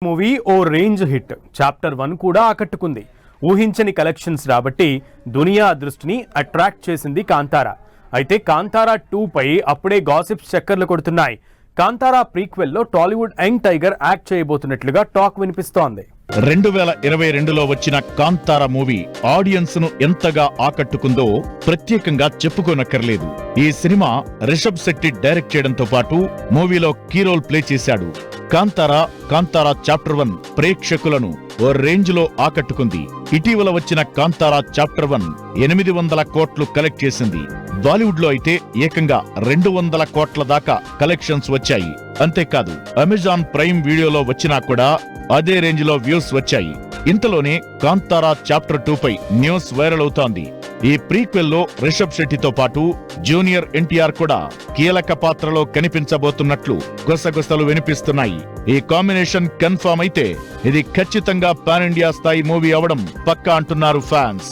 Movie ఓ range hit. Chapter 1 కూడా ఆకట్టుకుంది. ఊహించని కలెక్షన్స్ రాబట్టి దునియా దృష్టిని అట్రాక్ట్ చేసింది కాంతారా. అయితే కాంతారా 2 పై అప్పుడే గాసిప్స్ చక్కర్లు కొడుతున్నాయి. కాంతారా ప్రీక్వెల్లో టాలీవుడ్ యంగ్ టైగర్ యాక్ట్ చేయబోతున్నట్లుగా టాక్ వినిపిస్తోంది. 2022లో వచ్చిన కాంతారా మూవీ ఆడియన్స్ ను ఎంతగా ఆకట్టుకుందో ప్రత్యేకంగా చెప్పుకోనక్కర్లేదు. ఈ సినిమా రిషబ్ శెట్టి డైరెక్ట్ చేయడంతో పాటు మూవీలో కీ రోల్ ప్లే చేశాడు. కాంతారా చాప్టర్ 1 ప్రేక్షకులను ఓ రేంజ్ లో ఆకట్టుకుంది. ఇటీవల వచ్చిన కాంతారా చాప్టర్ 1 800 కోట్లు కలెక్ట్ చేసింది. బాలీవుడ్ లో అయితే ఏకంగా 200 కోట్ల దాకా కలెక్షన్స్ వచ్చాయి. అంతేకాదు అమెజాన్ ప్రైమ్ వీడియోలో వచ్చినా కూడా అదే రేంజ్ లో వ్యూస్ వచ్చాయి. ఇంతలోనే కాంతారా చాప్టర్ 2 పై న్యూస్ వైరల్ అవుతోంది. ఈ ప్రీక్వెల్లో రిషబ్ శెట్టితో పాటు జూనియర్ ఎన్టీఆర్ కూడా కీలక పాత్రలో కనిపించబోతున్నట్లు గుసగుసలు వినిపిస్తున్నాయి. ఈ కాంబినేషన్ కన్ఫర్మ్ అయితే ఇది ఖచ్చితంగా పాన్ ఇండియా స్థాయి మూవీ అవడం పక్కా అంటున్నారు ఫ్యాన్స్.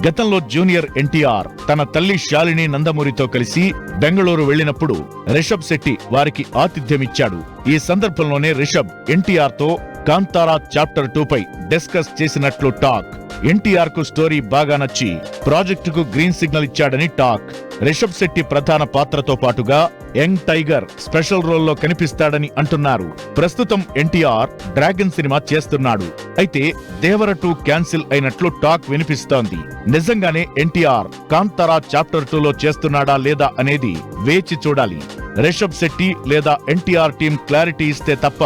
గతంలో జూనియర్ ఎన్టీఆర్ తన తల్లి శాలిని నందమూరితో కలిసి బెంగళూరు వెళ్లినప్పుడు రిషబ్ శెట్టి వారికి ఆతిథ్యమిచ్చాడు. ఈ సందర్భంలోనే రిషబ్ ఎన్టీఆర్ తో కాంతారా చాప్టర్ 2 పై డిస్కస్ చేసినట్లు టాక్. ఎన్టీఆర్ కు స్టోరీ బాగా నచ్చి ప్రాజెక్టుకు గ్రీన్ సిగ్నల్ ఇచ్చాడని టాక్. రిషబ్ శెట్టి ప్రధాన పాత్రతో పాటుగా యంగ్ టైగర్ స్పెషల్ రోల్లో కనిపిస్తాడని అంటున్నారు. ప్రస్తుతం ఎన్టీఆర్ డ్రాగన్ సినిమా చేస్తున్నాడు. అయితే దేవర 2 క్యాన్సిల్ అయినట్లు టాక్ వినిపిస్తోంది. నిజంగానే ఎన్టీఆర్ కాంతారా చాప్టర్ 2లో చేస్తున్నాడా లేదా అనేది వేచి చూడాలి. రిషబ్ శెట్టి లేదా ఎన్టీఆర్ టీం క్లారిటీ ఇస్తే తప్ప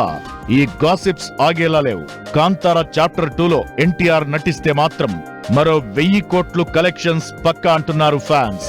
ఈ గాసిప్స్ ఆగేలా లేవు. కాంతారా చాప్టర్ 2లో ఎన్టీఆర్ నటిస్తే మాత్రం మరో 1000 కోట్లు కలెక్షన్స్ పక్కా అంటున్నారు ఫ్యాన్స్.